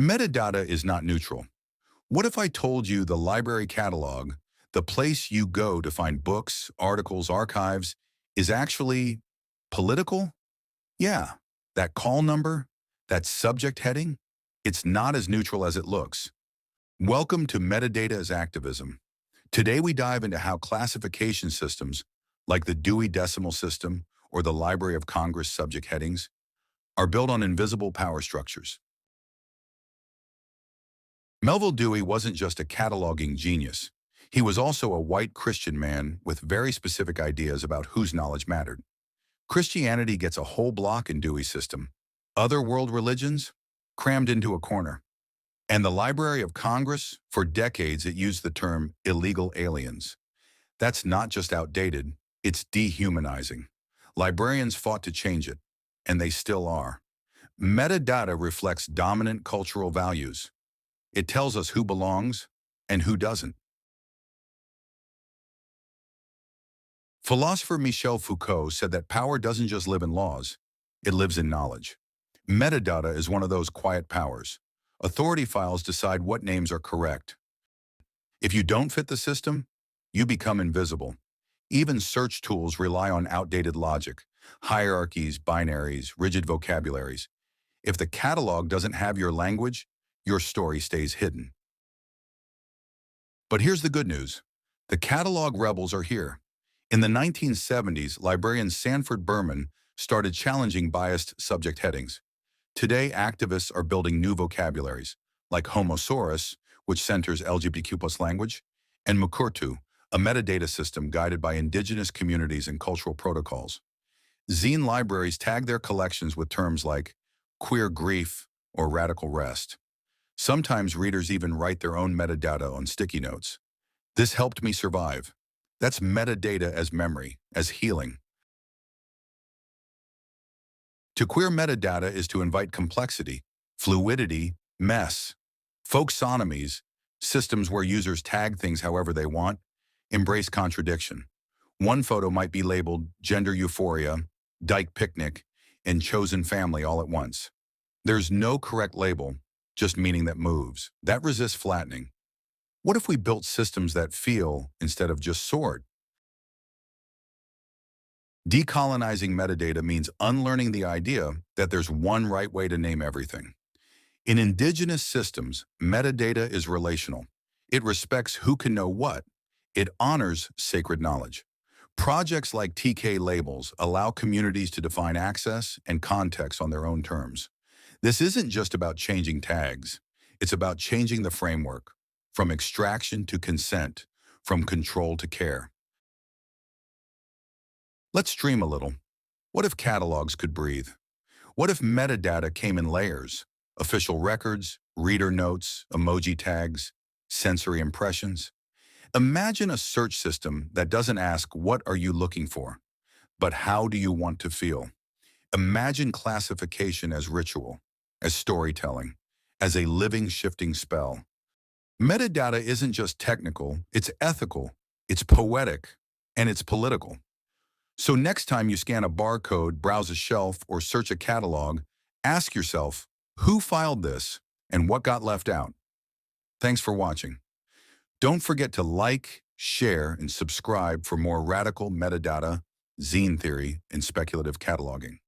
Metadata is not neutral. What if I told you the library catalog, the place you go to find books, articles, archives, is actually political? Yeah, that call number, that subject heading, it's not as neutral as it looks. Welcome to Metadata as Activism. Today we dive into how classification systems, like the Dewey Decimal System or the Library of Congress subject headings, are built on invisible power structures. Melville Dewey wasn't just a cataloging genius. He was also a white Christian man with very specific ideas about whose knowledge mattered. Christianity gets a whole block in Dewey's system. Other world religions, crammed into a corner. And the Library of Congress, for decades it used the term illegal aliens. That's not just outdated, it's dehumanizing. Librarians fought to change it, and they still are. Metadata reflects dominant cultural values. It tells us who belongs and who doesn't. Philosopher Michel Foucault said that power doesn't just live in laws, it lives in knowledge. Metadata is one of those quiet powers. Authority files decide what names are correct. If you don't fit the system, you become invisible. Even search tools rely on outdated logic, hierarchies, binaries, rigid vocabularies. If the catalog doesn't have your language, your story stays hidden. But here's the good news. The catalog rebels are here. In the 1970s, librarian Sanford Berman started challenging biased subject headings. Today, activists are building new vocabularies, like Homosaurus, which centers LGBTQ+ language, and Mukurtu, a metadata system guided by indigenous communities and cultural protocols. Zine libraries tag their collections with terms like queer grief or radical rest. Sometimes readers even write their own metadata on sticky notes. This helped me survive. That's metadata as memory, as healing. To queer metadata is to invite complexity, fluidity, mess. Folksonomies, systems where users tag things however they want, embrace contradiction. One photo might be labeled gender euphoria, dyke picnic, and chosen family all at once. There's no correct label, just meaning that moves. That resists flattening. What if we built systems that feel instead of just sort? Decolonizing metadata means unlearning the idea that there's one right way to name everything. In indigenous systems, metadata is relational. It respects who can know what. It honors sacred knowledge. Projects like TK labels allow communities to define access and context on their own terms. This isn't just about changing tags. It's about changing the framework, from extraction to consent, from control to care. Let's dream a little. What if catalogs could breathe? What if metadata came in layers? Official records, reader notes, emoji tags, sensory impressions. Imagine a search system that doesn't ask, what are you looking for? But how do you want to feel? Imagine classification as ritual, as storytelling, as a living, shifting spell. Metadata isn't just technical, it's ethical, it's poetic, and it's political. So next time you scan a barcode, browse a shelf, or search a catalog, ask yourself, who filed this and what got left out? Thanks for watching. Don't forget to like, share, and subscribe for more radical metadata, zine theory, and speculative cataloging.